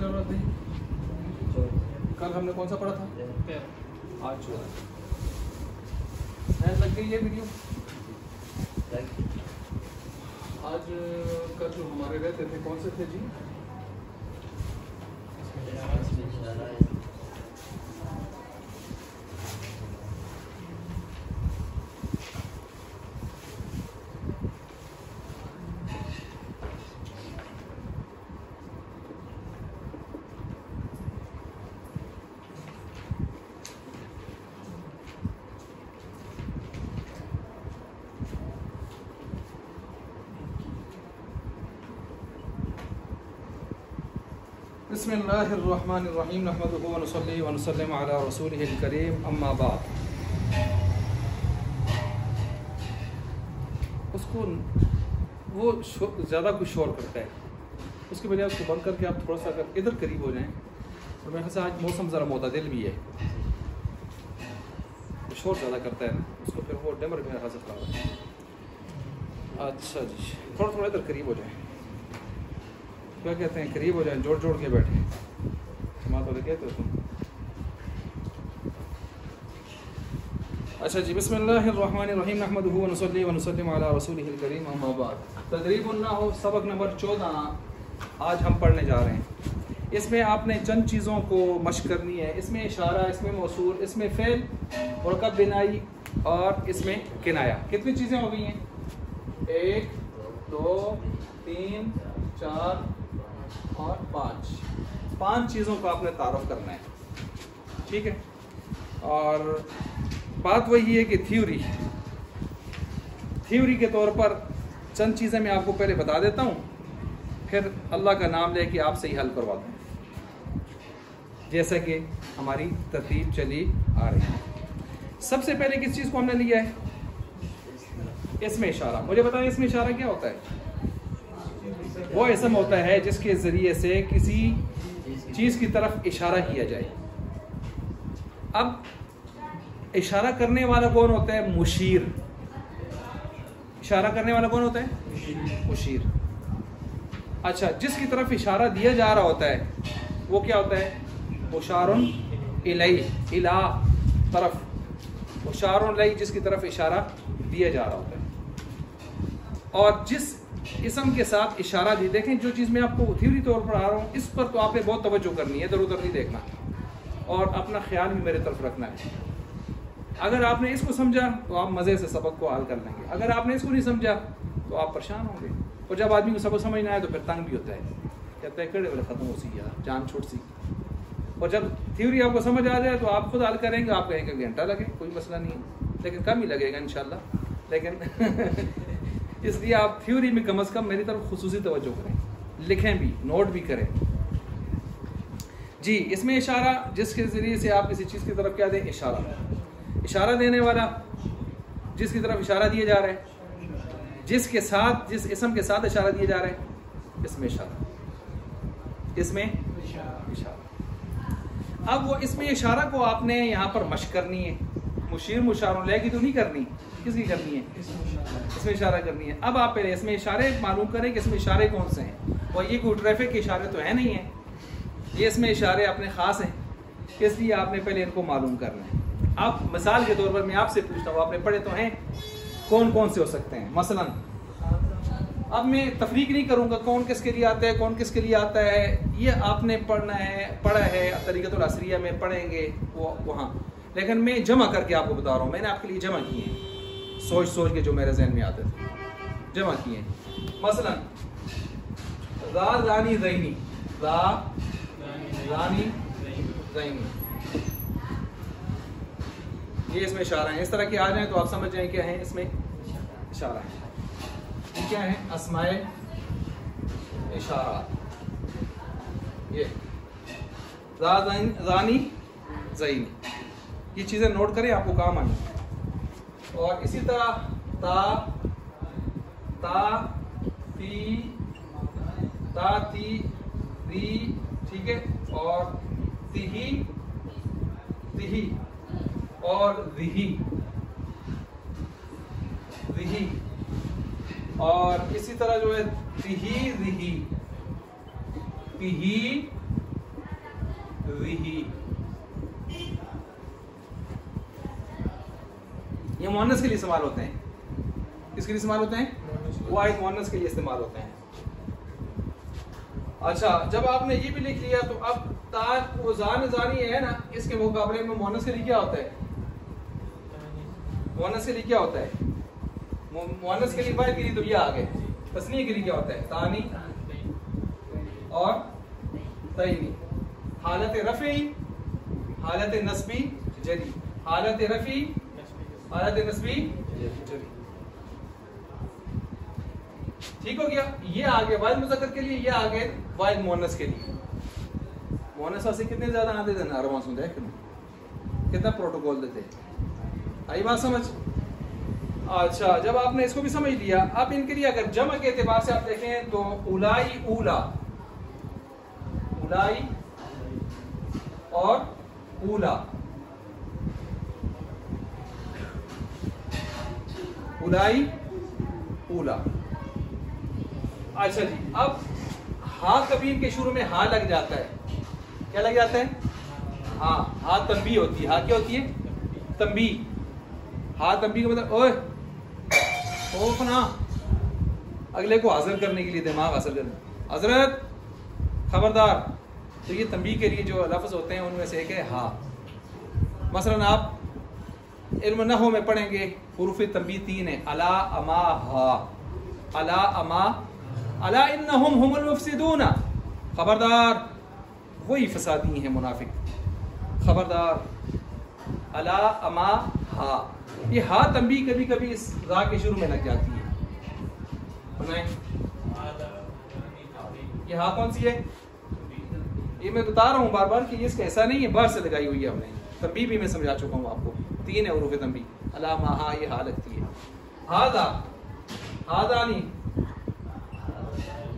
ज़रूरत नहीं। कल हमने कौन सा पढ़ा था? आज चौदह। लग गई ये वीडियो। आज कल जो हमारे रहते थे कौन से थे जी? बिस्मिल्लाहिर्रहमानिर्रहीम नहमदुहु व नुसल्ली व नुसल्लिमु अला रसूलिहिल करीम अम्मा बाद। उसको वो ज़्यादा कुछ शोर करता है, उसके बजाय उसको बंद करके आप थोड़ा सा अगर इधर करीब हो जाएं। और मेरे ख्याल से आज मौसम ज़रा मोतदिल भी है, तो शोर ज़्यादा करता है ना, उसको फिर वो डिमर मेरे ख्याल से खराब है। अच्छा जी, थोड़ा थोड़ा इधर करीब हो जाए, क्या कहते हैं, करीब हो जाए, जोड़ जोड़ के बैठे। माँ तो कहते हो तुम। अच्छा जी, बिस्मिल्लाहिर्रहमानिर्रहीम नहमदुहु व नुसल्ली व नुसल्लिमु अला रसूलिहिल करीम अम्मा बाद। तदरीबुन नहव सबक नंबर 14 आज हम पढ़ने जा रहे हैं। इसमें आपने चंद चीज़ों को मश्क करनी है। इसमें इशारा, इसमें मौसूल, इसमें फ़ेल, मुरक्कब बिनाई और इसमें किनाया। कितनी चीज़ें हो गई हैं? 1 2 3 4 और 5 चीज़ों को आपने तारुफ करना है, ठीक है। और बात वही है कि थ्योरी के तौर पर चंद चीज़ें मैं आपको पहले बता देता हूँ, फिर अल्लाह का नाम लेके आपसे ही हल करवा दूँ, जैसा कि हमारी तरतीब चली आ रही है। सबसे पहले किस चीज़ को हमने लिया है? इसमें इशारा। मुझे बताएं इसमें इशारा क्या होता है? वो इसम होता है जिसके ज़रिए से किसी चीज़ की तरफ इशारा किया जाए। अब इशारा करने वाला कौन होता है? मुशीर। इशारा करने वाला कौन होता है? मुशीर। अच्छा, जिसकी तरफ इशारा दिया जा रहा होता है वो क्या होता है? मुशारुन इलैहि, इला तरफ, मुशारुन इलैहि, जिसकी तरफ इशारा दिया जा रहा होता है। और जिस इसम के साथ इशारा दी, देखें जो चीज़ मैं आपको थ्योरी तौर पर आ रहा हूँ, इस पर तो आपने बहुत तवज्जो करनी है, इधर उधर नहीं देखना और अपना ख्याल भी मेरे तरफ रखना है। अगर आपने इसको समझा तो आप मज़े से सबक को हल कर लेंगे, अगर आपने इसको नहीं समझा तो आप परेशान होंगे। और जब आदमी को सबक समझना है तो फिर तंग भी होता है, कहता है कड़े वाले ख़त्म हो सी यार, जान छूट सी। और जब थ्योरी आपको समझ आ जाए तो आप खुद हल करेंगे, आप कहेंगे घंटा लगे, कोई मसला नहीं है, लेकिन कम ही लगेगा इंशाल्लाह। लेकिन इसलिए आप थ्योरी में कम से कम मेरी तरफ खुसूसी तवज्जो करें, लिखें भी, नोट भी करें जी। इसमें इशारा, जिसके ज़रिए से आप किसी चीज़ की तरफ क्या दें? इशारा। इशारा देने वाला, जिसकी तरफ इशारा दिया जा रहा है, जिसके साथ, जिस इसम के साथ इशारा दिया जा रहा है, इसमें इशारा, इसमें इशारा। अब वो इसमें इशारा को आपने यहाँ पर मश्क करनी है। मुशीर मुशारुन इलैहि की तो नहीं करनी, किसकी करनी है? इसमें इशारा करनी है। अब आप पहले इसमें इशारे मालूम करें कि इसमें इशारे कौन से हैं। और ये कोई ट्रैफिक के इशारे तो है नहीं है, ये इसमें इशारे अपने ख़ास हैं, इसलिए आपने पहले इनको मालूम करना है। अब मिसाल के तौर पर मैं आपसे पूछता हूँ, आपने पढ़े तो हैं, कौन कौन से हो सकते हैं? मसलन अब मैं तफरीक नहीं करूँगा कौन किसके लिए आता है, कौन किसके लिए आता है, ये आपने पढ़ना है, पढ़ा है, तरीक़तुल असरिया में पढ़ेंगे वो वहाँ। लेकिन मैं जमा करके आपको बता रहा हूँ, मैंने आपके लिए जमा किए हैं, सोच सोच के जो मेरे जहन में आते थे जमा किए हैं। मसलन रा रानी ज़ैनी, रा रानी ज़ैनी, ये इसमें इशारा है। इस तरह के आ जाएं तो आप समझ जाएं क्या है इसमें इशारा है। ये क्या है? अस्माए इशारा। ये रानी ज़ैनी, ये चीज़ें नोट करें, आपको काम आनी। और इसी तरह ता ता ती ता ती री, ठीक है, और तिही तिही और रिही रिही, और इसी तरह जो है तिही रिही, तिही रिही। ये मुअन्नस के लिए इस्तेमाल होते हैं। किसके लिए इस्तेमाल होते हैं? वाहिद मुअन्नस के लिए इस्तेमाल होते हैं। अच्छा, जब आपने ये भी लिख लिया तो अब वो जान जानी है ना, इसके मुकाबले में मुअन्नस के लिए क्या होता है? मुअन्नस के लिए क्या होता है? मुअन्नस के लिए वाहिद के लिए तो ये आ गए। तस्नीय के लिए क्या होता है? तानी और तईनी। हालत रफ़ी, हालत नस्बी, जरी। हालत रफ़ी, हालत नस्बी, जरी। ठीक हो गया। ये आ गए वाहिद मुज़क्कर के लिए, ये आ गए वाहिद मुअन्नस के लिए। मुअन्नस से कितने ज्यादा आते थे ना अरवा सुन देख कितना प्रोटोकॉल देते। आई बात समझ? अच्छा, जब आपने इसको भी समझ लिया, अब इनके लिए अगर जमा के एतबार से आप देखें तो उलाई ऊला, उलाई और ऊला, उलाई ऊला। अच्छा जी, अब हा कबीर के शुरू में हा लग जाता है। क्या लग जाता है? हाँ, हा तंबी होती है। हा क्या होती है? तंबी। हा तंबी का मतलब ओए ओफ ना, अगले को हाजिर करने के लिए, दिमाग हासिल करने, हजरत खबरदार। तो ये तंबी के लिए जो लफ्ज़ होते हैं उनमें से एक है हा। मसलन आप इल्म नहव में पढ़ेंगे, हुरूफ तंबी 3 है। अला, अमा, हा। अला, अमा, अला इन्नहुम हुमुल मुफसिदून। खबरदार, वही फसादी हैं मुनाफिक। खबरदार। अला, अमा, हा। ये हा तंबी कभी कभी इस रा के शुरू में लग जाती है। ये हा कौन सी है? ये मैं बता रहा हूँ बार बार कि इसका ऐसा नहीं है, बाहर से लगाई हुई है हमने। तंबी भी मैं समझा चुका हूँ आपको। 3 है हुरूफ तंबी। अला, मा, हा, ये हा लगती है। हादा, हादानी,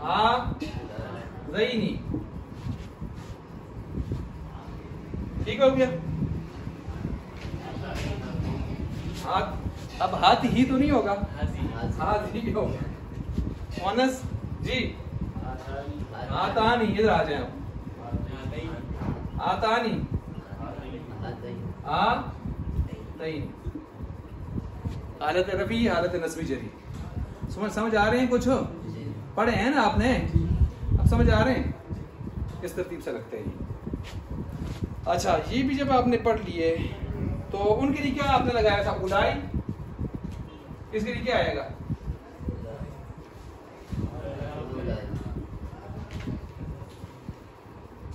हा ज़ईनी। ठीक हो गया। अब हाथ ही तो नहीं होगा, हाथ ही होगा। मुअन्नस जी, आतानी, इधर आ जाए आप। आतानी, आतानी। हालत रफ़ी, हालत नस्बी, जरी। समझ आ रहे हैं? कुछ पढ़े हैं ना आपने, अब समझ आ रहे हैं किस तरतीब से लगते हैं ये। अच्छा, ये भी जब आपने पढ़ लिए तो उनके लिए क्या आपने लगाया था? उलाई। इसके लिए क्या आएगा?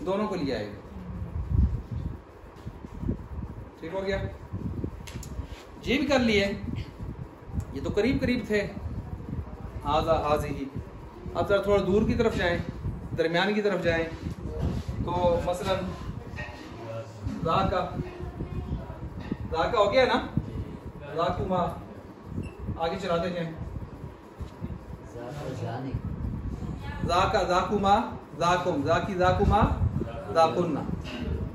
दोनों को लिए आएगा। ठीक हो गया। ये भी कर लिए, ये तो करीब करीब थे। हाजा, हाजी ही। अब जरा थोड़ा दूर की तरफ जाएं, दरमियान की तरफ जाएं, तो मसलन ज़ाका हो गया ना? ज़ाकुमा, आगे चलाते जाएं। ज़ाका, ज़ाकुमा, ज़ाकुम, ज़ाकी, ज़ाकुमा, ज़ाकुन्ना।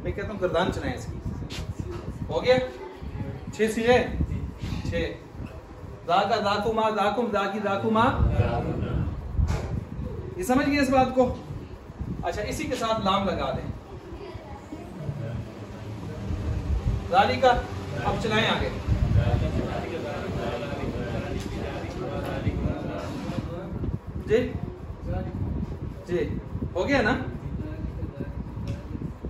मैं कहता हूँ गर्दान चलाएं इसकी। हो गया? 6 सीधे 6। ज़ाका, ज़ाकुमा, ज़ाकुम, ज़ाकी, ज़ाकुमा। ये समझ गए इस बात को? अच्छा, इसी के साथ लाम लगा दें। ज़ालिका, अब चलाएं आगे। जी जी, हो गया ना?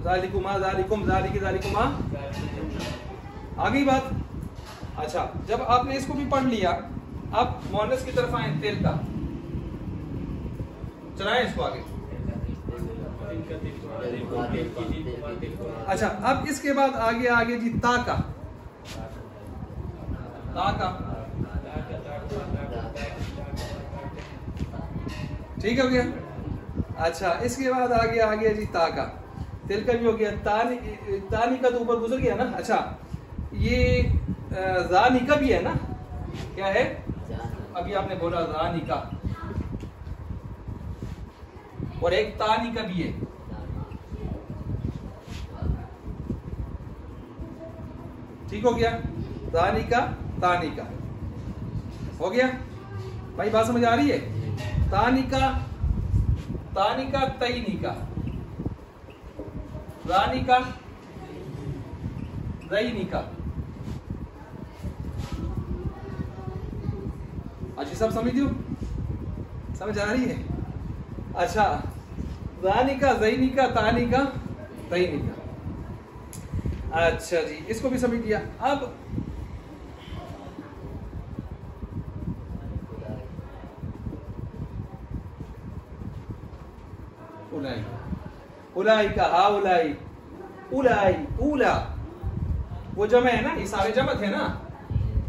ज़ालिकुमा, ज़ालिकुम, ज़ालिकी, ज़ालिकुमा। आ गई बात? अच्छा, जब आपने इसको भी पढ़ लिया, अब मुअन्नस की तरफ आए। तेल का चलाएं इसको आगे। अच्छा, अब इसके बाद आगे आगे जी ताका, ताका। ठीक हो गया। अच्छा, इसके बाद आगे आगे जी ताका। तिल का भी हो गया। तानी का तो ऊपर गुजर गया ना। अच्छा, ये ज़ानी का भी है ना? क्या है? अभी आपने बोला ज़ानी का, और एक तानी का भी है। ठीक हो गया। ज़ानी का, तानी का हो गया। भाई बात समझ आ रही है? तानी का, तईनी का। रानी का, रईनी का। अच्छी सब समझ दो, समझ आ रही है? अच्छा, रानी का, जईनी का, तानी का, तईनी का। अच्छा जी, इसको भी समझ लिया। अब उलाई, उलाई का, हा उलाई, उलाई, उला, वो जमे है ना, ये सारे जमा थे ना,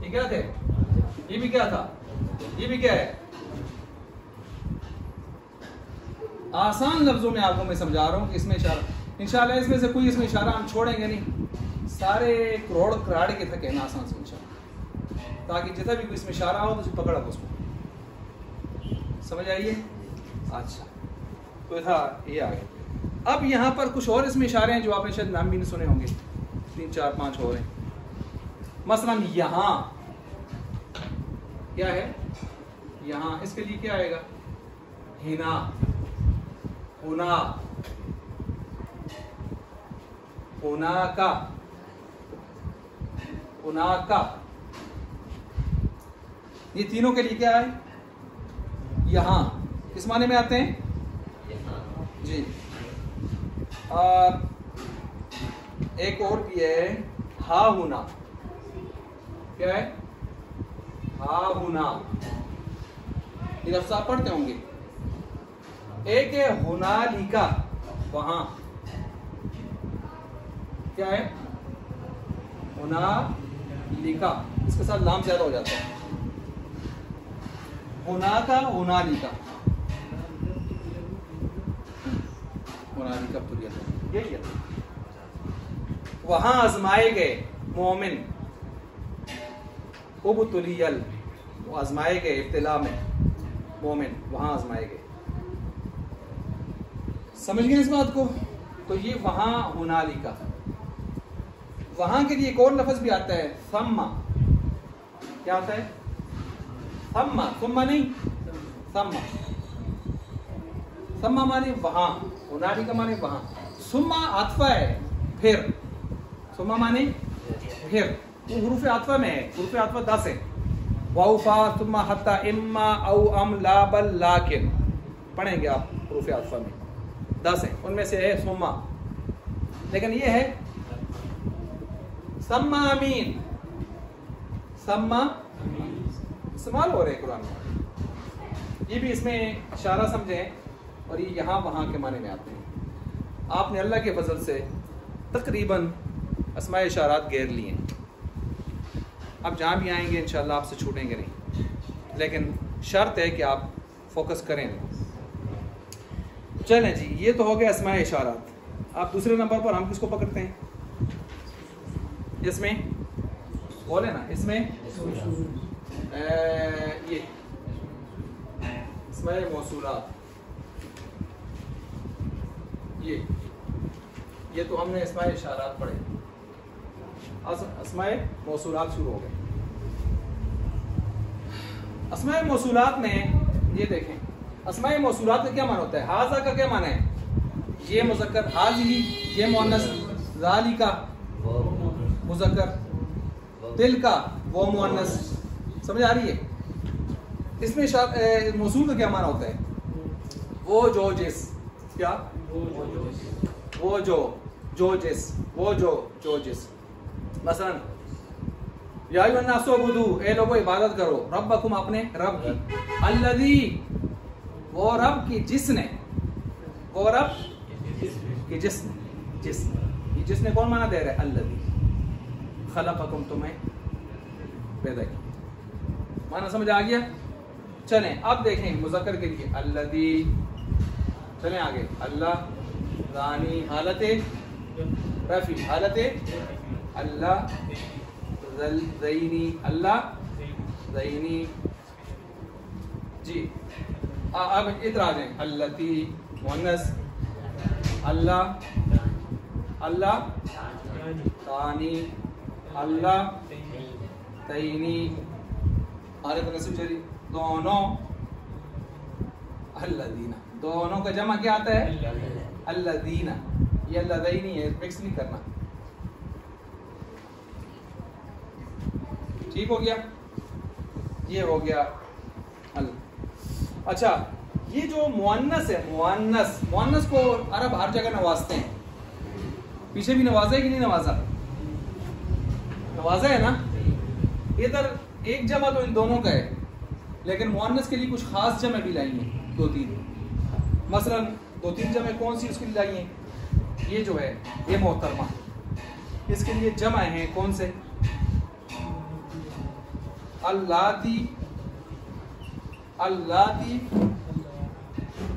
ये क्या थे? ये भी क्या था? ये भी क्या है? आसान लफ्जों में आपको मैं समझा रहा हूं कि इसमें इशारा, इंशाल्लाह इसमें से कोई इसमें इशारा हम छोड़ेंगे नहीं, सारे करोड़ कराड़ के थे कहना आसान से इंशाल्लाह, ताकि जितना भी कोई इसमें इशारा हो तो पकड़ा उसको, समझ आइए? अच्छा, तो था ये आ गया। अब यहाँ पर कुछ और इसमें इशारे हैं जो आपने शायद नाम भी नहीं सुने होंगे, 3 4 5 और हैं। मसलन यहाँ क्या है? यहाँ इसके लिए क्या आएगा? हिना, हुना, हुना का, हुना का। ये तीनों के लिए क्या है? यहाँ किस माने में आते हैं जी। और एक और भी है, हा हुना। क्या है? हा हुना। ये लफ्ज़ आप पढ़ते होंगे। एक है हुनालिका, वहां। क्या है? हुनालिका, इसके साथ लाम ज्यादा हो जाता है। हुना का, हुनालिका, हुनालिका पुरिया, यही है। वहां आजमाए गए मोमिन, उबतुलियल, वो आजमाए गए इब्तिला में, मोमिन वहां आजमाए गए। समझ गए इस बात को? तो ये वहां हुनालिका। वहां के लिए एक और लफ्ज भी आता है, सम्मा। क्या आता है? सम्मा, सुम्मा नहीं, सम्मा। सम्मा माने वहां, हुनालिका माने वहां। सुम्मा आतफा है, फिर। सुम्मा माने फिर, वो हुरूफ आतफा में है। हुरूफ आतफा 10 है। वाउफा, सुम्मा, हत्ता, इम्मा, औ, अम, ला, बल, लाकिन। पढ़ेंगे आप हुरूफ आतफा में, 10 है, उनमें से है सुम्मा। लेकिन ये है सम्मा अमीन, सम्मा इस्तेमाल हो रहे हैं कुरान में। ये भी इसमें इशारा समझें, और ये यहाँ वहाँ के माने में आते हैं। आपने अल्लाह के फजल से तकरीबन अस्माए इशारात घेर लिए हैं। अब जहाँ भी आएंगे इंशाल्लाह आपसे छूटेंगे नहीं, लेकिन शर्त है कि आप फोकस करें। चलें जी, ये तो हो गया अस्माए इशारात। आप दूसरे नंबर पर हम किसको पकड़ते हैं? इसमें बोले ना, इसमें ये अस्माए मौसूलात। ये तो हमने अस्माए इशारात पढ़े। अस्माए मौसूलात शुरू हो गए। अस्माए मौसूलात में ये देखें, अस्माए मौसूलात का क्या माना होता है? हाजा का क्या माना है? ये मुज़क्कर, हाज़िही ये मुअन्नस, ज़ालिका मुज़क्कर, तिलका वो मुअन्नस। समझ आ रही है? इसमें मौसूल का क्या माना होता है? वो जो जिस, क्या? वो जो जिस, वो जो जिस। मसलन या अय्युहन्नासु उबुदू, ए लोगों इबादत करो, रब्बकुम अपने रब की, अल्लज़ी वो रब की जिसने, वो रब की जिसने, जिसने कौन माना दे रहा है? अल्लज़ी खलक़कुम, तुम्हें पैदा किया। माना समझ आ गया? चलें अब देखें मुज़क्कर के लिए अल्लज़ी। चलें आगे, अल्लाह, रानी हालते रफ़ी, हालते अल्लाह, ज़ैनी अल्लाह, ज़ैनी जी। अब इधर आ जाए, अल्लती मुअन्नस, अल्लाह, अल्लाह तानी, अल्लाह तैनी, आरिफ नस्ब जरी, दोनों, अल्लदीना, दोनों का जमा क्या आता है? अल्लदीना। ये लदैनी है, मिक्स नहीं करना। ठीक हो गया, ये हो गया अल। अच्छा, ये जो मुअन्नस है, मुअन्नस को अरब हर जगह नवाजते हैं। पीछे भी नवाजा है कि नहीं नवाजा? नवाजा है ना। इधर एक जमा तो इन दोनों का है, लेकिन मुअन्नस के लिए कुछ खास जमे भी लाई हैं, 2-3। मसलन 2-3 जमे कौन सी उसके लिए लाई हैं? ये जो है ये मोहतरमा, इसके लिए जमा है कौन से? अल्लाती, अल्लाती,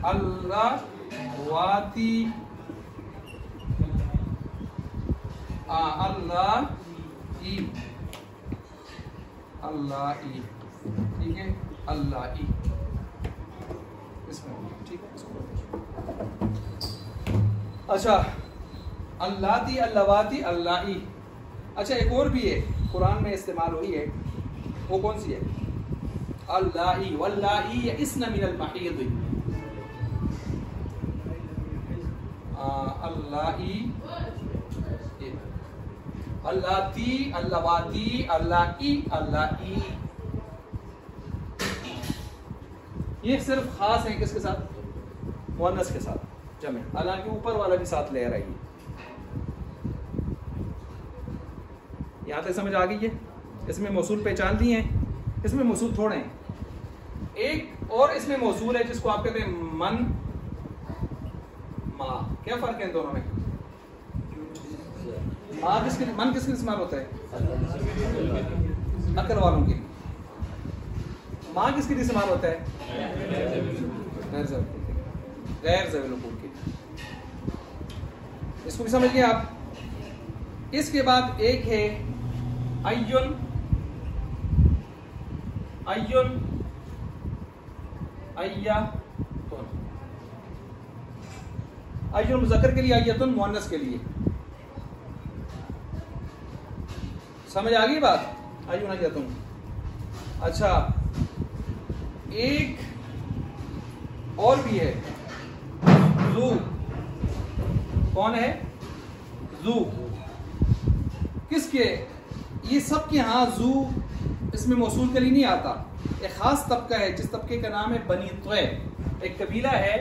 अल्लावाती, अल्लाही, अल्लाही, ठीक है, अल्लाही इसमें, ठीक है। अच्छा, अल्लाती, अल्लावाती, अल्लाही। अच्छा, एक और भी है कुरान में इस्तेमाल हुई है, वो कौन सी है? अल्लाही, वल्लाही यइस्न मिनल महीद, अल्लाही, अल्लाती, अल्लावाती, अल्लाही, अल्लाही। ये सिर्फ खास है किसके साथ? मुअन्नस के साथ जमे। हालांकि ऊपर वाला भी साथ ले रही है। यहां तक समझ आ गई है? इसमें मौसूल पहचान दिए हैं, इसमें मौसूल थोड़े हैं। एक और इसमें मौसूल है जिसको आप कहते हैं मन, मा। क्या फर्क है इन दोनों में? हाँ, मन किसके इस्तेमाल होता है? अकल वालों के लिए। माँ किसके लिए इस्तेमाल होता है? गैर ज़वील उक़ूल के लिए। इसको भी समझ लिया आप। इसके बाद एक है अय्युन, अय्युन, अय्यातुन। अय्युन मुज़क्कर के लिए, अय्यातुन मुअन्नस के लिए। समझ आ गई बात? अय्युन, अय्यातुन। अच्छा, एक और भी है, ज़ू। कौन है? ज़ू। किसके? ये सब के यहाँ ज़ू इसमें मौसूल के लिए नहीं आता। एक खास तबका है जिस तबके का नाम है बनी त्वै। एक कबीला है,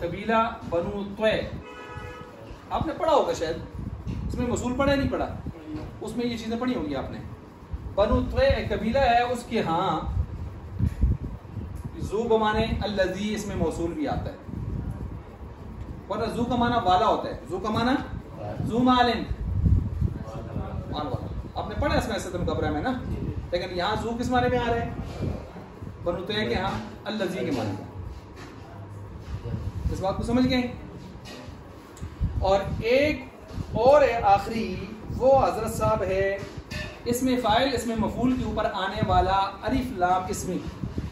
कबीला बनु त्वै। आपने पढ़ा होगा शायद, इसमें मौसूल पढ़ा नहीं पढ़ा? उसमें ये चीजें पढ़ी होंगी आपने। बनु त्वै एक कबीला है, उसके यहाँ ज़ू को माने अल्लज़ी इसमें मौसूल भी आता है, वरना ज़ू का माना वाला होता है। ज़ू का माना ज़ू मालिन, माल वाला। आपने पढ़ा इसमें ऐसे मुकबरा में ना, लेकिन यहाँ ज़ू किस माने में आ रहे हैं? बनु त्वै के यहाँ अल्लज़ी के माने में। इस बात को समझ गए? और एक और है आखिरी, वो हजरत साहब है इसमें फ़ाइल इसमें मफ़ूल के ऊपर आने वाला अलिफ लाम इस्मी।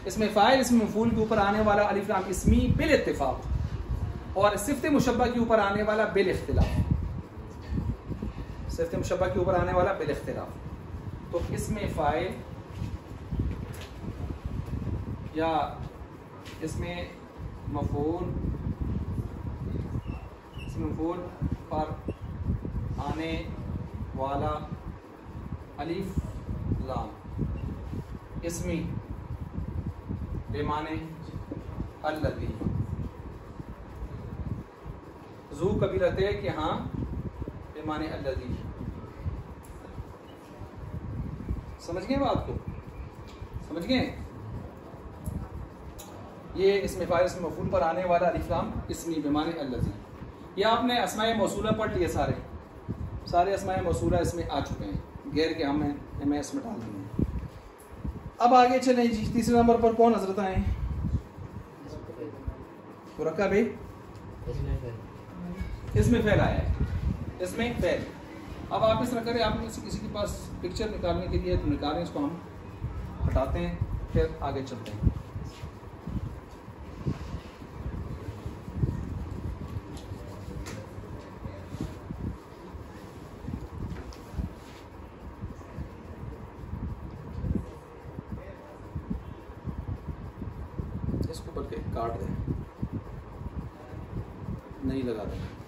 इसमें फ़ाइल इसमें मफ़ूल के ऊपर आने वाला अलिफ लाम इस्मी बिल इत्तिफ़ाक़, और सिफ़्त मुशब्बा के ऊपर आने वाला बिल इख्तिलाफ। सिफ़्त मुशब्बा के ऊपर आने वाला बिल इख्तिलाफ। तो इसमें फ़ाइल या इसमें मफ़ूल, इसमें मफ़ूल पर आने वाला अलिफ लाम इस्मी बेमाने अल्लज़ी। ज़ू कबीलते कि हाँ बेमाने अल्लज़ी। समझ गए बात को? समझ गए? ये इसमें फ़ाइल इसमें मफ़ूल पर आने वाला अलिफ लाम इस्मी बेमाने अल्लज़ी। ये आपने अस्माए मौसूला पढ़ लिए, सारे अस्माए मौसूला इसमें आ चुके हैं, गैर के हमें MS में डाल दिए। अब आगे चलें जी। तीसरे नंबर पर कौन हजरत आए? मुरक्कब है, इसमें फैल आया है, इसमें फैल। अब आप इस तरह करें, आप किसी के पास पिक्चर निकालने के लिए तो निकालें, इसको हम हटाते हैं, फिर आगे चलते हैं। इसको बल्कि काट दें। नहीं लगा देना।